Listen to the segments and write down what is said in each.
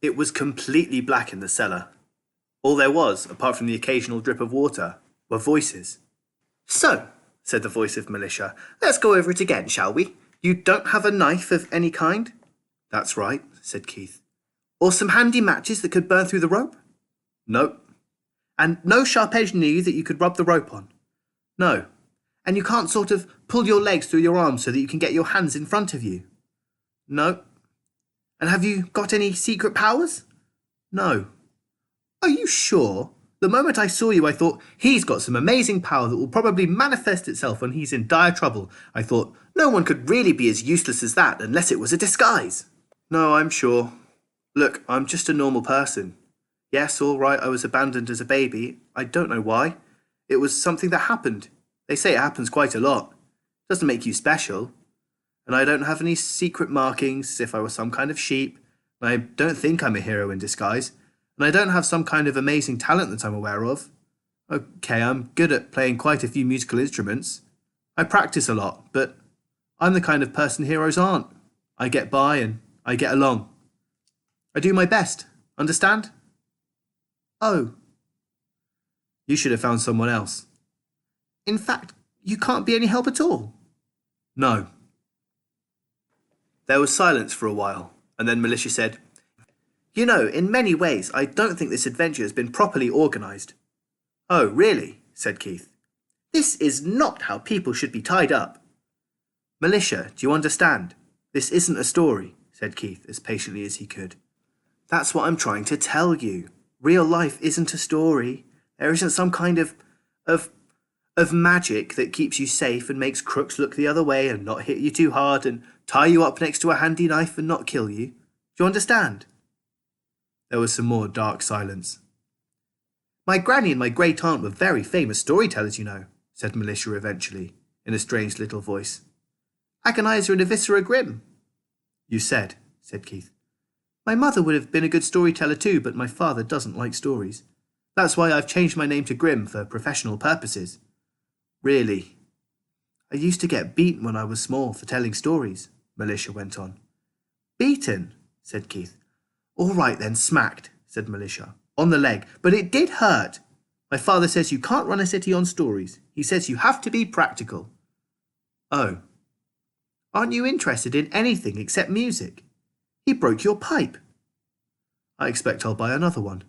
It was completely black in the cellar. All there was, apart from the occasional drip of water, were voices. "So," said the voice of Militia, "let's go over it again, shall we? You don't have a knife of any kind?" "That's right," said Keith. "Or some handy matches that could burn through the rope?" "No." "And no sharp edge near you that you could rub the rope on?" "No." "And you can't sort of pull your legs through your arms so that you can get your hands in front of you?" "No." "And have you got any secret powers?" "No." "Are you sure? The moment I saw you, I thought, he's got some amazing power that will probably manifest itself when he's in dire trouble. I thought, no one could really be as useless as that unless it was a disguise." "No, I'm sure. Look, I'm just a normal person. Yes, all right, I was abandoned as a baby. I don't know why. It was something that happened. They say it happens quite a lot. Doesn't make you special. And I don't have any secret markings as if I was some kind of sheep. And I don't think I'm a hero in disguise. And I don't have some kind of amazing talent that I'm aware of. Okay, I'm good at playing quite a few musical instruments. I practice a lot, but I'm the kind of person heroes aren't. I get by and I get along. I do my best. Understand?" "Oh." "You should have found someone else." "In fact, you can't be any help at all?" "No." There was silence for a while, and then Militia said, "You know, in many ways, I don't think this adventure has been properly organised." "Oh, really?" said Keith. "This is not how people should be tied up." "Militia, do you understand? This isn't a story," said Keith as patiently as he could. "That's what I'm trying to tell you. Real life isn't a story. There isn't some kind of magic that keeps you safe and makes crooks look the other way and not hit you too hard and tie you up next to a handy knife and not kill you. Do you understand?" There was some more dark silence. "My granny and my great aunt were very famous storytellers, you know," said Militia eventually, in a strange little voice. "Agonizer and Eviscera Grimm." "You said," said Keith. "My mother would have been a good storyteller too, but my father doesn't like stories. That's why I've changed my name to Grimm for professional purposes." "Really?" "I used to get beaten when I was small for telling stories," Militia went on. "Beaten?" said Keith. "All right then, smacked," said Militia. "On the leg, but it did hurt. My father says you can't run a city on stories. He says you have to be practical." "Oh. Aren't you interested in anything except music? He broke your pipe." "I expect I'll buy another one."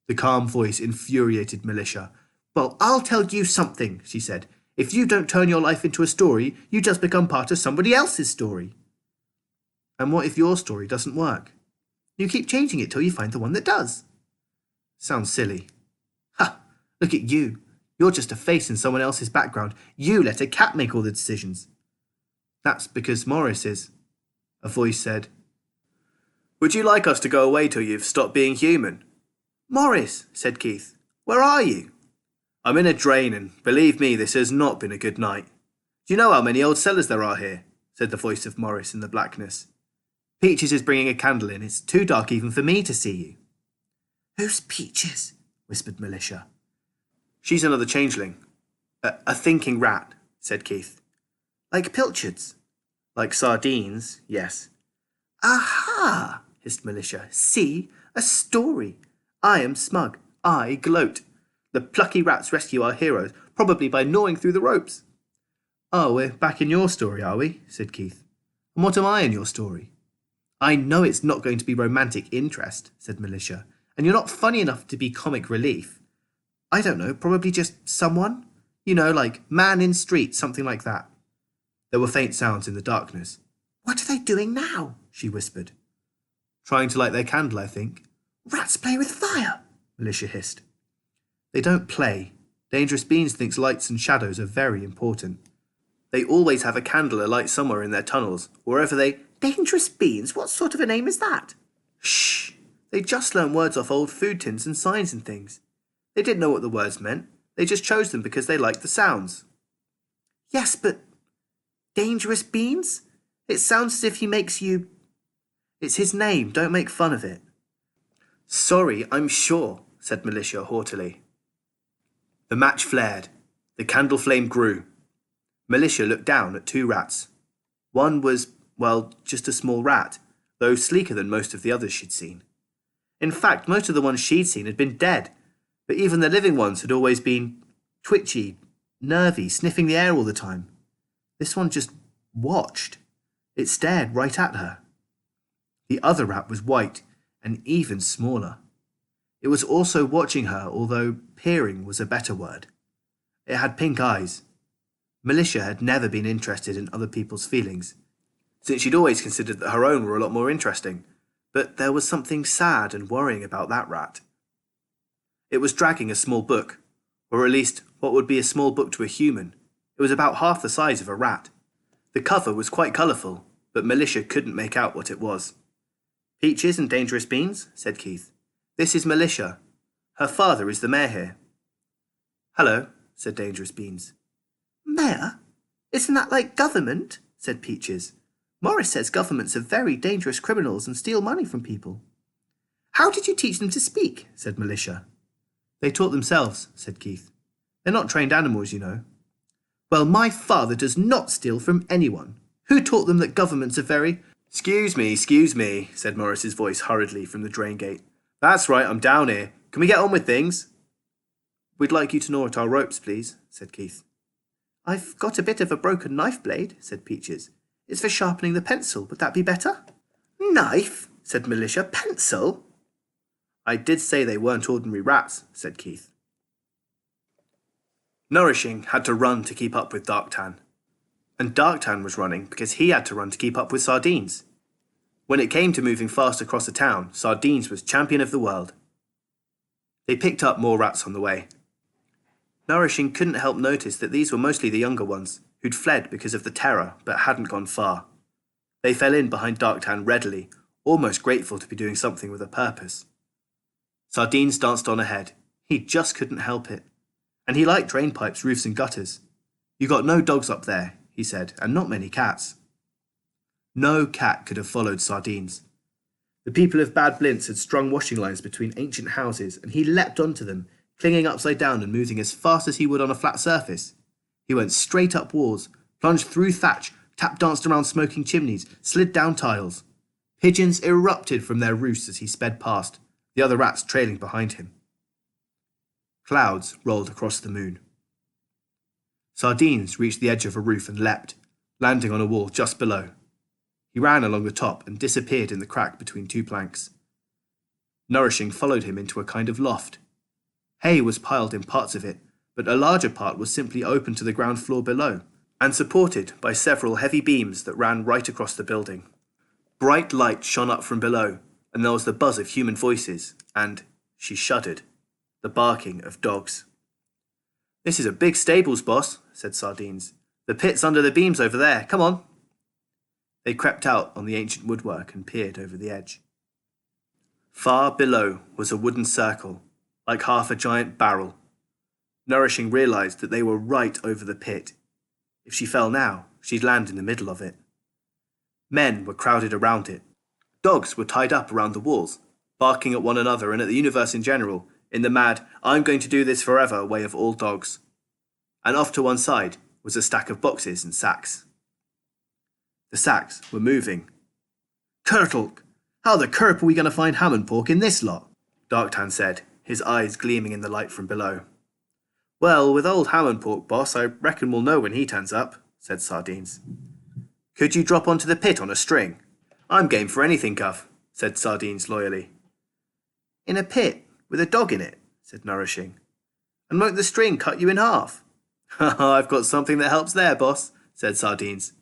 The calm voice infuriated Militia. "Well, I'll tell you something," she said. "If you don't turn your life into a story, you just become part of somebody else's story." "And what if your story doesn't work?" "You keep changing it till you find the one that does." "Sounds silly." "Ha! Look at you. You're just a face in someone else's background. You let a cat make all the decisions." "That's because Maurice is," a voice said. "Would you like us to go away till you've stopped being human?" "Maurice," said Keith, "where are you?" "I'm in a drain, and believe me, this has not been a good night." "Do you know how many old cellars there are here?" said the voice of Maurice in the blackness. "Peaches is bringing a candle in. It's too dark even for me to see you." "Who's Peaches?" whispered Militia. "She's another changeling. A thinking rat," said Keith. "Like pilchards?" "Like sardines, yes." "Aha!" hissed Militia. "See? A story. I am smug. I gloat. The plucky rats rescue our heroes, probably by gnawing through the ropes." "Oh, we're back in your story, are we?" said Keith. "And what am I in your story?" "I know it's not going to be romantic interest," said Militia, "and you're not funny enough to be comic relief. I don't know, probably just someone? You know, like man in street, something like that." There were faint sounds in the darkness. "What are they doing now?" she whispered. "Trying to light their candle, I think." "Rats play with fire," Militia hissed. "They don't play. Dangerous Beans thinks lights and shadows are very important. They always have a candle alight somewhere in their tunnels, wherever they—" "Dangerous Beans? What sort of a name is that?" "Shh! They just learn words off old food tins and signs and things. They didn't know what the words meant. They just chose them because they liked the sounds." "Yes, but Dangerous Beans? It sounds as if he makes you—" "It's his name. Don't make fun of it." "Sorry, I'm sure," said Militia haughtily. The match flared. The candle flame grew. Militia looked down at two rats. One was, well, just a small rat, though sleeker than most of the others she'd seen. In fact, most of the ones she'd seen had been dead, but even the living ones had always been twitchy, nervy, sniffing the air all the time. This one just watched. It stared right at her. The other rat was white and even smaller. It was also watching her, although peering was a better word. It had pink eyes. Militia had never been interested in other people's feelings, since she'd always considered that her own were a lot more interesting, but there was something sad and worrying about that rat. It was dragging a small book, or at least what would be a small book to a human. It was about half the size of a rat. The cover was quite colourful, but Militia couldn't make out what it was. "Peaches and Dangerous Beans," said Keith. "This is Militia. Her father is the mayor here." "Hello," said Dangerous Beans. "Mayor? Isn't that like government?" said Peaches. "Maurice says governments are very dangerous criminals and steal money from people." "How did you teach them to speak?" said Militia. "They taught themselves," said Keith. "They're not trained animals, you know." "Well, my father does not steal from anyone. Who taught them that governments are very—" Excuse me, said Maurice's voice hurriedly from the drain gate. "That's right, I'm down here. Can we get on with things?" "We'd like you to gnaw at our ropes, please," said Keith. "I've got a bit of a broken knife blade," said Peaches. "It's for sharpening the pencil. Would that be better?" "Knife?" said Militia. "Pencil?" "I did say they weren't ordinary rats," said Keith. Nourishing had to run to keep up with Darktan, and Darktan was running because he had to run to keep up with Sardines. When it came to moving fast across the town, Sardines was champion of the world. They picked up more rats on the way. Nourishing couldn't help notice that these were mostly the younger ones, who'd fled because of the terror but hadn't gone far. They fell in behind Darktan readily, almost grateful to be doing something with a purpose. Sardines danced on ahead. He just couldn't help it. And he liked drain pipes, roofs and gutters. "You got no dogs up there," he said, "and not many cats." No cat could have followed Sardines. The people of Bad Blintz had strung washing lines between ancient houses, and he leapt onto them, clinging upside down and moving as fast as he would on a flat surface. He went straight up walls, plunged through thatch, tap danced around smoking chimneys, slid down tiles. Pigeons erupted from their roosts as he sped past, the other rats trailing behind him. Clouds rolled across the moon. Sardines reached the edge of a roof and leapt, landing on a wall just below. He ran along the top and disappeared in the crack between two planks. Nourishing followed him into a kind of loft. Hay was piled in parts of it, but a larger part was simply open to the ground floor below, and supported by several heavy beams that ran right across the building. Bright light shone up from below, and there was the buzz of human voices, and, she shuddered, the barking of dogs. "This is a big stables, boss," said Sardines. "The pit's under the beams over there. Come on." They crept out on the ancient woodwork and peered over the edge. Far below was a wooden circle, like half a giant barrel. Nourishing realised that they were right over the pit. If she fell now, she'd land in the middle of it. Men were crowded around it. Dogs were tied up around the walls, barking at one another and at the universe in general, in the mad, "I'm going to do this forever" way of all dogs. And off to one side was a stack of boxes and sacks. The sacks were moving. "Kurtulk, how the kerp are we going to find ham and pork in this lot?" Darktan said, his eyes gleaming in the light from below. "Well, with old ham and pork, boss, I reckon we'll know when he turns up," said Sardines. "Could you drop onto the pit on a string?" "I'm game for anything, Guv," said Sardines loyally. "In a pit, with a dog in it," said Nourishing. "And won't the string cut you in half?" "I've got something that helps there, boss," said Sardines.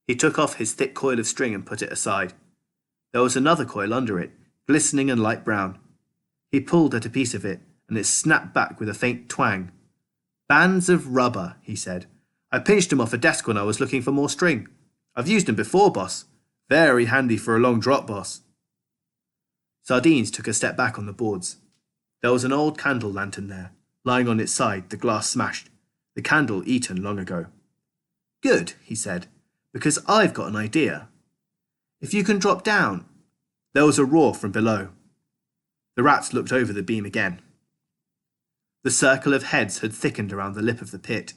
He took off his thick coil of string and put it aside. There was another coil under it, glistening and light brown. He pulled at a piece of it, and it snapped back with a faint twang. "Bands of rubber," he said. "I pinched 'em off a desk when I was looking for more string. I've used 'em before, boss. Very handy for a long drop, boss." Sardines took a step back on the boards. There was an old candle lantern there, lying on its side, the glass smashed, the candle eaten long ago. "Good," he said, "because I've got an idea. If you can drop down—" There was a roar from below. The rats looked over the beam again. The circle of heads had thickened around the lip of the pit.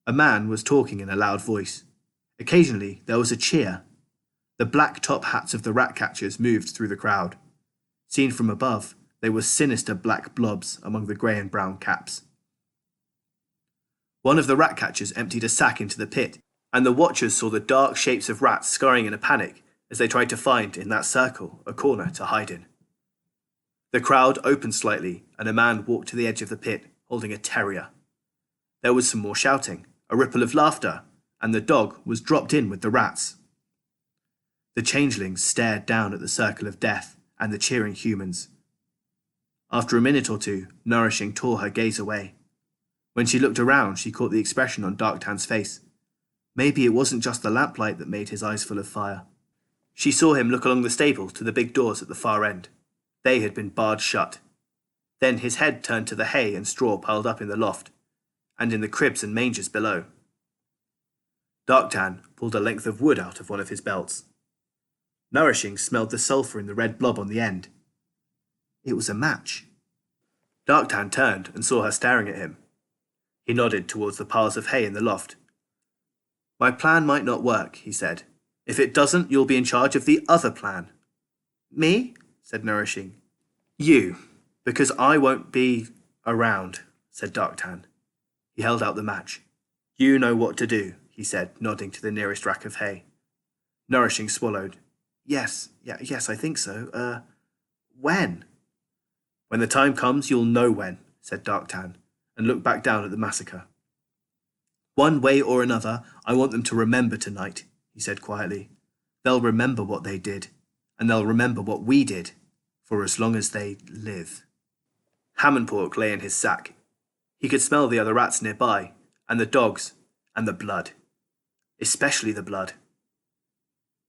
A man was talking in a loud voice. Occasionally there was a cheer. The black top hats of the rat catchers moved through the crowd. Seen from above, they were sinister black blobs among the grey and brown caps. One of the rat catchers emptied a sack into the pit, and the watchers saw the dark shapes of rats scurrying in a panic as they tried to find, in that circle, a corner to hide in. The crowd opened slightly, and a man walked to the edge of the pit, holding a terrier. There was some more shouting, a ripple of laughter, and the dog was dropped in with the rats. The changelings stared down at the circle of death and the cheering humans. After a minute or two, Nourishing tore her gaze away. When she looked around, she caught the expression on Darktan's face. Maybe it wasn't just the lamplight that made his eyes full of fire. She saw him look along the stable to the big doors at the far end. They had been barred shut. Then his head turned to the hay and straw piled up in the loft, and in the cribs and mangers below. Darktan pulled a length of wood out of one of his belts. Nourishing smelled the sulphur in the red blob on the end. It was a match. Darktan turned and saw her staring at him. He nodded towards the piles of hay in the loft. "My plan might not work," he said. "If it doesn't, you'll be in charge of the other plan." "Me?" said Nourishing. "You, because I won't be around," said Darktan. He held out the match. "You know what to do," he said, nodding to the nearest rack of hay. Nourishing swallowed. Yes, I think so. When?" "When the time comes, you'll know when," said Darktan, and looked back down at the massacre. "One way or another, I want them to remember tonight," he said quietly. "They'll remember what they did, and they'll remember what we did, for as long as they live." Hammondpork lay in his sack. He could smell the other rats nearby, and the dogs, and the blood. Especially the blood.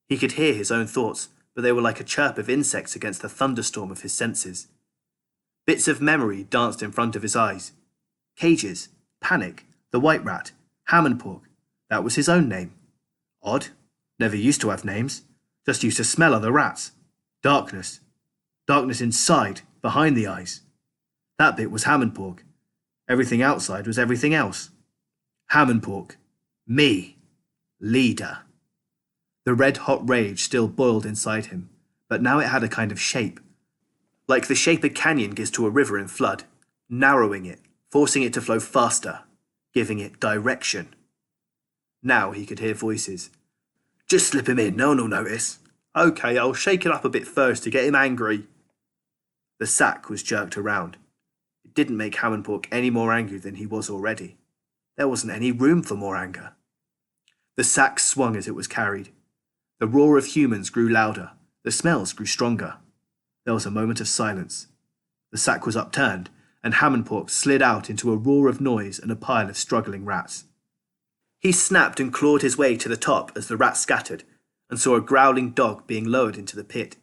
He could hear his own thoughts, but they were like a chirp of insects against the thunderstorm of his senses. Bits of memory danced in front of his eyes. Cages, Panic, the white rat, Hammondpork. That was his own name. Odd. Never used to have names. Just used to smell other rats. Darkness. Darkness inside, behind the eyes. That bit was Hammondpork. Everything outside was everything else. Hammondpork. Me. Leader. The red-hot rage still boiled inside him, but now it had a kind of shape. Like the shape a canyon gives to a river in flood, narrowing it, forcing it to flow faster, giving it direction. Now he could hear voices. "Just slip him in, no one will notice." "Okay, I'll shake it up a bit first to get him angry." The sack was jerked around. It didn't make Hammondpork any more angry than he was already. There wasn't any room for more anger. The sack swung as it was carried. The roar of humans grew louder. The smells grew stronger. There was a moment of silence. The sack was upturned, and Hammondpork slid out into a roar of noise and a pile of struggling rats. He snapped and clawed his way to the top as the rats scattered, and saw a growling dog being lowered into the pit.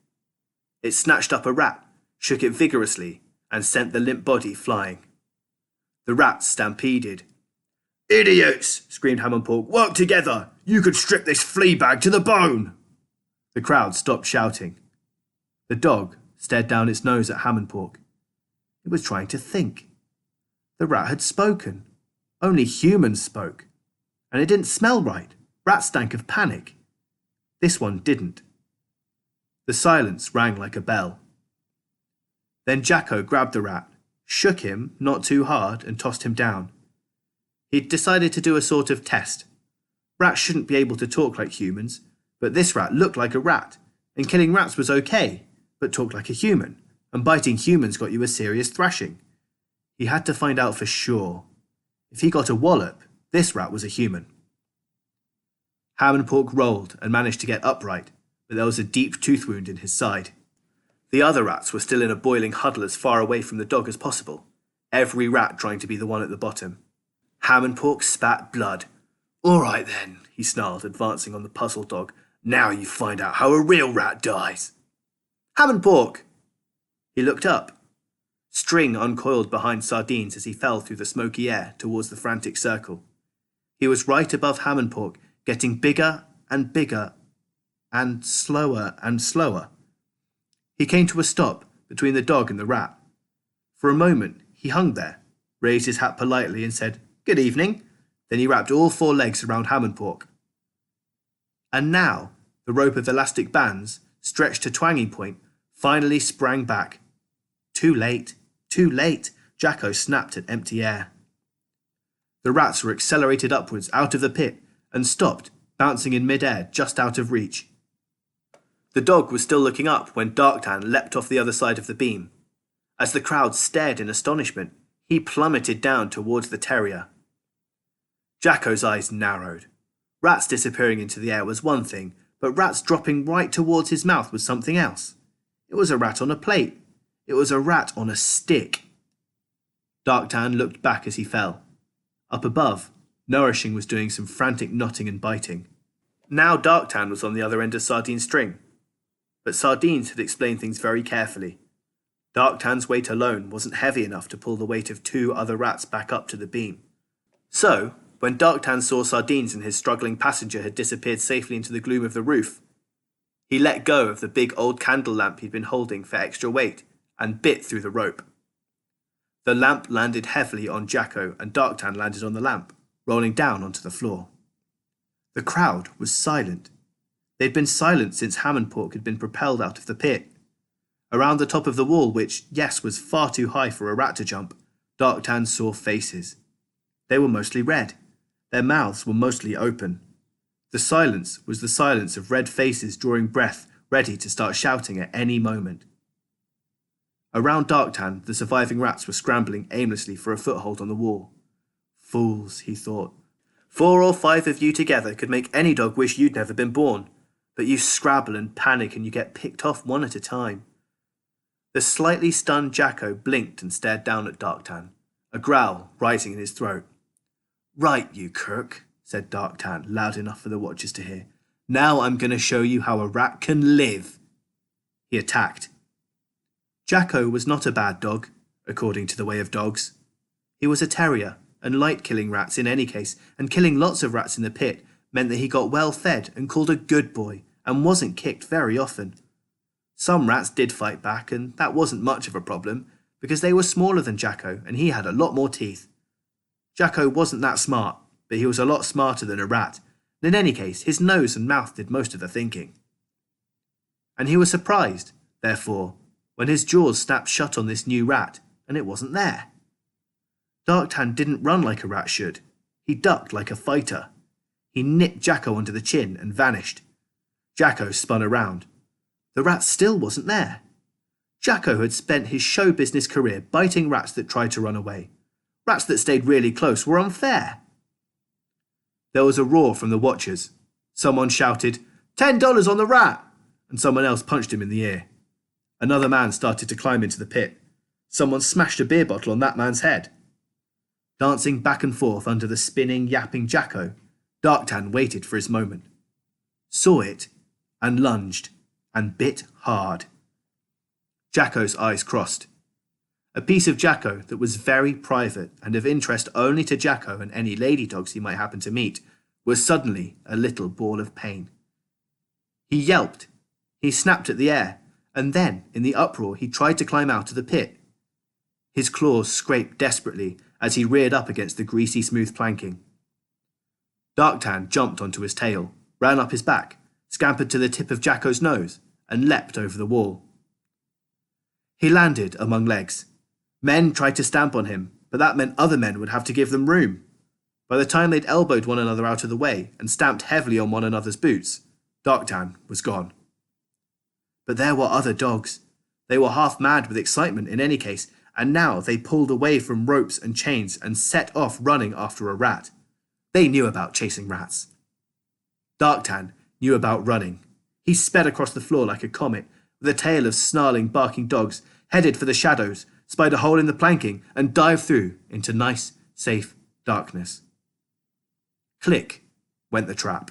It snatched up a rat, shook it vigorously, and sent the limp body flying. The rats stampeded. "Idiots!" screamed Hammondpork. "Work together! You could strip this flea bag to the bone!" The crowd stopped shouting. The dog stared down its nose at Hammondpork. It was trying to think. The rat had spoken. Only humans spoke. And it didn't smell right. Rats stank of panic. This one didn't. The silence rang like a bell. Then Jacko grabbed the rat, shook him, not too hard, and tossed him down. He'd decided to do a sort of test. Rats shouldn't be able to talk like humans, but this rat looked like a rat, and killing rats was okay, but talked like a human, and biting humans got you a serious thrashing. He had to find out for sure. If he got a wallop, this rat was a human. Hammondpork rolled and managed to get upright, but there was a deep tooth wound in his side. The other rats were still in a boiling huddle as far away from the dog as possible, every rat trying to be the one at the bottom. Hammondpork spat blood. "All right then," he snarled, advancing on the puzzled dog. "Now you find out how a real rat dies." "Hammondpork!" He looked up. String uncoiled behind Sardines as he fell through the smoky air towards the frantic circle. He was right above Hammondpork, getting bigger and bigger, and slower and slower. He came to a stop between the dog and the rat. For a moment he hung there, raised his hat politely and said, "Good evening." Then he wrapped all four legs around Hammondpork. And now The rope of elastic bands, stretched to twanging point, finally sprang back. Too late, too late, Jacko snapped at empty air. The rats were accelerated upwards out of the pit and stopped, bouncing in mid-air just out of reach. The dog was still looking up when Darktan leapt off the other side of the beam. As the crowd stared in astonishment, he plummeted down towards the terrier. Jacko's eyes narrowed. Rats disappearing into the air was one thing, but rats dropping right towards his mouth was something else. It was a rat on a plate. It was a rat on a stick. Darktan looked back as he fell. Up above, Nourishing was doing some frantic knotting and biting. Now Darktan was on the other end of Sardine's string. But Sardines had explained things very carefully. Darktan's weight alone wasn't heavy enough to pull the weight of 2 other rats back up to the beam. So, when Darktan saw Sardines and his struggling passenger had disappeared safely into the gloom of the roof, he let go of the big old candle lamp he'd been holding for extra weight and bit through the rope. The lamp landed heavily on Jacko and Darktan landed on the lamp, rolling down onto the floor. The crowd was silent. They'd been silent since Ham and Pork had been propelled out of the pit. Around the top of the wall, which, yes, was far too high for a rat to jump, Darktan saw faces. They were mostly red. Their mouths were mostly open. The silence was the silence of red faces drawing breath, ready to start shouting at any moment. Around Darktan, the surviving rats were scrambling aimlessly for a foothold on the wall. Fools, he thought. 4 or 5 of you together could make any dog wish you'd never been born, but you scrabble and panic and you get picked off one at a time. The slightly stunned Jacko blinked and stared down at Darktan, a growl rising in his throat. Right, you Kirk, said Darktan, loud enough for the watchers to hear. Now I'm going to show you how a rat can live. He attacked. Jacko was not a bad dog, according to the way of dogs. He was a terrier, and liked killing rats in any case, and killing lots of rats in the pit meant that he got well fed and called a good boy, and wasn't kicked very often. Some rats did fight back, and that wasn't much of a problem, because they were smaller than Jacko, and he had a lot more teeth. Jacko wasn't that smart, but he was a lot smarter than a rat, and in any case, his nose and mouth did most of the thinking. And he was surprised, therefore, when his jaws snapped shut on this new rat, and it wasn't there. Darktan didn't run like a rat should. He ducked like a fighter. He nipped Jacko under the chin and vanished. Jacko spun around. The rat still wasn't there. Jacko had spent his show business career biting rats that tried to run away. Rats that stayed really close were unfair. There was a roar from the watchers. Someone shouted, $10 on the rat! And someone else punched him in the ear. Another man started to climb into the pit. Someone smashed a beer bottle on that man's head. Dancing back and forth under the spinning, yapping Jacko, Darktan waited for his moment. Saw it, and lunged, and bit hard. Jacko's eyes crossed. A piece of Jacko that was very private and of interest only to Jacko and any lady dogs he might happen to meet was suddenly a little ball of pain. He yelped. He snapped at the air, and then, in the uproar, he tried to climb out of the pit. His claws scraped desperately as he reared up against the greasy, smooth planking. Darktan jumped onto his tail, ran up his back, scampered to the tip of Jacko's nose, and leapt over the wall. He landed among legs. Men tried to stamp on him, but that meant other men would have to give them room. By the time they'd elbowed one another out of the way and stamped heavily on one another's boots, Darktan was gone. But there were other dogs. They were half mad with excitement in any case, and now they pulled away from ropes and chains and set off running after a rat. They knew about chasing rats. Darktan knew about running. He sped across the floor like a comet, with a tail of snarling, barking dogs, headed for the shadows, spied a hole in the planking, and dived through into nice, safe darkness. Click went the trap.